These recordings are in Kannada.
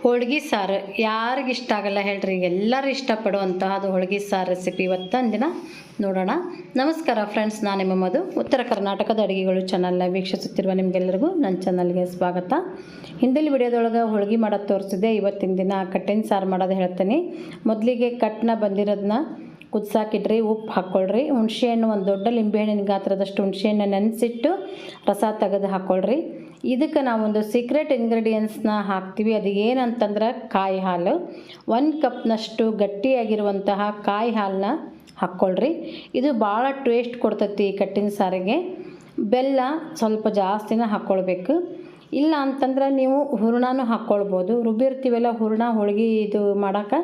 ಹೋಳ್ಗೆ ಸಾರು ಯಾರಿಗೆ ಇಷ್ಟ ಆಗಲ್ಲ ಹೇಳ್ರಿ, ಎಲ್ಲರೂ ಇಷ್ಟಪಡುವಂತಹದ್ದು ಹೋಳ್ಗೆ ಸಾರು ರೆಸಿಪಿ ಇವತ್ತಿನ ದಿನ ನೋಡೋಣ. ನಮಸ್ಕಾರ ಫ್ರೆಂಡ್ಸ್, ನಾನು ನಿಮ್ಮ ಮಧು. ಉತ್ತರ ಕರ್ನಾಟಕದ ಅಡುಗೆಗಳು ಚಾನಲ್ನ ವೀಕ್ಷಿಸುತ್ತಿರುವ ನಿಮಗೆಲ್ಲರಿಗೂ ನನ್ನ ಚಾನಲ್ಗೆ ಸ್ವಾಗತ. ಹಿಂದಿನ ವಿಡಿಯೋದೊಳಗೆ ಹೋಳ್ಗೆ ಮಾಡೋದು ತೋರಿಸಿದೆ. ಇವತ್ತಿನ ದಿನ ಕಟ್ಟಿನ ಸಾರು ಮಾಡೋದು ಹೇಳ್ತೀನಿ. ಮೊದಲಿಗೆ ಕಟ್ಟನ್ನ ಬಂದಿರೋದನ್ನ ಕುದಿಸಾಕಿಡ್ರಿ, ಉಪ್ಪು ಹಾಕ್ಕೊಳ್ರಿ. ಹುಣಸೆಹಣ್ಣು, ಒಂದು ದೊಡ್ಡ ಲಿಂಬೆಹಣ್ಣಿನ ಗಾತ್ರದಷ್ಟು ಹುಣಸೆಹಣ್ಣು ನೆನೆಸಿಟ್ಟು ರಸ ತೆಗೆದು ಹಾಕ್ಕೊಳ್ರಿ. ಇದಕ್ಕೆ ನಾವೊಂದು ಸೀಕ್ರೆಟ್ ಇಂಗ್ರೀಡಿಯೆಂಟ್ಸ್ನ ಹಾಕ್ತೀವಿ. ಅದು ಏನಂತಂದ್ರೆ ಕಾಯಿ ಹಾಲು. 1 ಕಪ್ನಷ್ಟು ಗಟ್ಟಿಯಾಗಿರುವಂತಹ ಕಾಯಿ ಹಾಲನ್ನ ಹಾಕ್ಕೊಳ್ರಿ. ಇದು ಭಾಳ ಟೇಸ್ಟ್ ಕೊಡ್ತೈತಿ ಈ ಕಟ್ಟಿನ ಸಾರಿಗೆ. ಬೆಲ್ಲ ಸ್ವಲ್ಪ ಜಾಸ್ತಿನ ಹಾಕ್ಕೊಳ್ಬೇಕು. ಇಲ್ಲ ಅಂತಂದ್ರೆ ನೀವು ಹೂರಣನೂ ಹಾಕ್ಕೊಳ್ಬೋದು. ರುಬ್ಬಿರ್ತೀವಲ್ಲ ಹೂರಣ, ಹೋಳ್ಗೆ ಇದು ಮಾಡೋಕೆ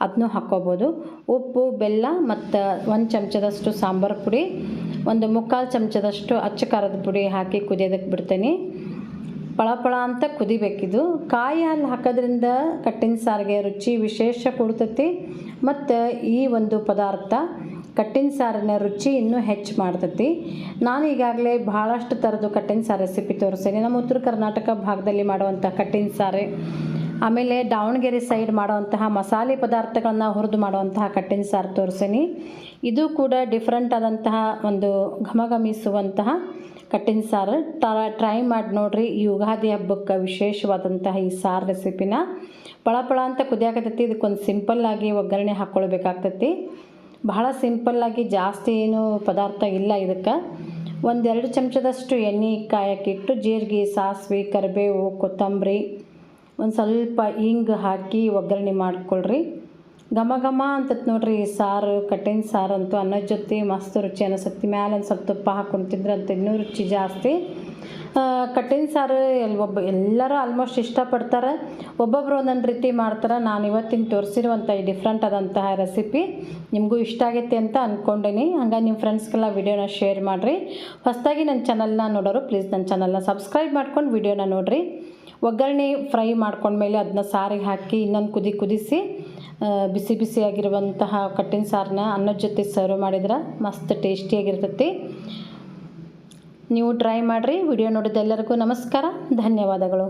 ಅದನ್ನೂ ಹಾಕ್ಕೊಬೋದು. ಉಪ್ಪು, ಬೆಲ್ಲ ಮತ್ತು 1 ಚಮಚದಷ್ಟು ಸಾಂಬಾರು ಪುಡಿ, ಒಂದು 3/4 ಚಮಚದಷ್ಟು ಅಚ್ಚ ಖಾರದ ಪುಡಿ ಹಾಕಿ ಕುದಿಯೋದಕ್ಕೆ ಬಿಡ್ತೀನಿ. ಪಳ ಅಂತ ಕುದಿಬೇಕಿದು. ಕಾಯಿ ಹಾಲು ಹಾಕೋದ್ರಿಂದ ಕಟ್ಟಿನ ಸಾರಿಗೆ ರುಚಿ ವಿಶೇಷ ಕೊಡ್ತೈತಿ. ಮತ್ತು ಈ ಒಂದು ಪದಾರ್ಥ ಕಟ್ಟಿನ ಸಾರಿನ ರುಚಿ ಇನ್ನೂ ಹೆಚ್ಚು ಮಾಡ್ತೈತಿ. ನಾನು ಈಗಾಗಲೇ ಭಾಳಷ್ಟು ಥರದ್ದು ಕಟ್ಟಿನ ಸಾರು ರೆಸಿಪಿ ತೋರಿಸ್ತೀನಿ. ನಮ್ಮ ಉತ್ತರ ಕರ್ನಾಟಕ ಭಾಗದಲ್ಲಿ ಮಾಡುವಂಥ ಕಟ್ಟಿನ ಸಾರು, ಆಮೇಲೆ ದಾವಣಗೆರೆ ಸೈಡ್ ಮಾಡುವಂತಹ ಮಸಾಲೆ ಪದಾರ್ಥಗಳನ್ನ ಹುರಿದು ಮಾಡುವಂತಹ ಕಟ್ಟಿನ ಸಾರು ತೋರಿಸ್ತೀನಿ. ಇದು ಕೂಡ ಡಿಫ್ರೆಂಟ್ ಆದಂತಹ ಒಂದು ಘಮಘಮಿಸುವಂತಹ ಕಟ್ಟಿನ ಸಾರು. ಟ್ರೈ ಮಾಡಿ ನೋಡಿರಿ. ಈ ಯುಗಾದಿ ಹಬ್ಬಕ್ಕೆ ವಿಶೇಷವಾದಂತಹ ಈ ಸಾರು ರೆಸಿಪಿನ ಪಳ ಅಂತ ಕುದಿಯಾಕತ್ತೈತಿ. ಇದಕ್ಕೊಂದು ಸಿಂಪಲ್ಲಾಗಿ ಒಗ್ಗರಣೆ ಹಾಕ್ಕೊಳ್ಬೇಕಾಗ್ತೈತಿ. ಬಹಳ ಸಿಂಪಲ್ಲಾಗಿ, ಜಾಸ್ತಿ ಏನು ಪದಾರ್ಥ ಇಲ್ಲ ಇದಕ್ಕೆ. 1-2 ಚಮಚದಷ್ಟು ಎಣ್ಣೆ ಕಾಯಕ್ಕಿಟ್ಟು ಜೀರಿಗೆ, ಸಾಸಿವೆ, ಕರಿಬೇವು, ಕೊತ್ತಂಬರಿ, ಒಂದು ಸ್ವಲ್ಪ ಹಿಂಗೆ ಹಾಕಿ ಒಗ್ಗರಣೆ ಮಾಡ್ಕೊಳ್ರಿ. ಘಮ ಅಂತತ್ ನೋಡ್ರಿ ಈ ಸಾರು. ಕಟ್ಟಿನ ಸಾರು ಅಂತೂ ಅನ್ನದ ಜೊತೆ ಮಸ್ತ್ ರುಚಿ ಅನಿಸುತ್ತೆ. ಮ್ಯಾಲೆ ಒಂದು ಸ್ವಲ್ಪ ತುಪ್ಪ ಹಾಕ್ಕೊಂಡು ತಿಂದ್ರೆ ಅಂತ ಇನ್ನೂ ರುಚಿ ಜಾಸ್ತಿ. ಕಟ್ಟಿನ ಸಾರು ಎಲ್ಲರೂ ಆಲ್ಮೋಸ್ಟ್ ಇಷ್ಟಪಡ್ತಾರೆ. ಒಬ್ಬೊಬ್ಬರು ಒಂದೊಂದು ರೀತಿ ಮಾಡ್ತಾರೆ. ನಾನು ಇವತ್ತಿನ ತೋರಿಸಿರುವಂಥ ಈ ಡಿಫ್ರೆಂಟ್ ಆದಂತಹ ರೆಸಿಪಿ ನಿಮಗೂ ಇಷ್ಟ ಆಗೈತೆ ಅಂತ ಅಂದ್ಕೊಂಡೀನಿ. ಹಂಗೆ ನಿಮ್ಮ ಫ್ರೆಂಡ್ಸ್ಗೆಲ್ಲ ವಿಡಿಯೋನ ಶೇರ್ ಮಾಡಿರಿ. ಹೊಸದಾಗಿ ನನ್ನ ಚಾನಲ್ನ ನೋಡೋರು ಪ್ಲೀಸ್ ನನ್ನ ಚಾನಲ್ನ ಸಬ್ಸ್ಕ್ರೈಬ್ ಮಾಡ್ಕೊಂಡು ವಿಡಿಯೋನ ನೋಡಿರಿ. ಒಗ್ಗರಣೆ ಫ್ರೈ ಮಾಡ್ಕೊಂಡ್ಮೇಲೆ ಅದನ್ನ ಸಾರಿಗೆ ಹಾಕಿ ಇನ್ನೊಂದು ಕುದಿಸಿ ಬಿಸಿಯಾಗಿರುವಂತಹ ಕಟ್ಟಿನ ಸಾರನ್ನ ಅನ್ನದ ಜೊತೆ ಸರ್ವ್ ಮಾಡಿದ್ರೆ ಮಸ್ತ್ ಟೇಸ್ಟಿಯಾಗಿರ್ತೈತಿ. ನೀವು ಟ್ರೈ ಮಾಡಿರಿ. ವಿಡಿಯೋ ನೋಡಿದ ಎಲ್ಲರಿಗೂ ನಮಸ್ಕಾರ, ಧನ್ಯವಾದಗಳು.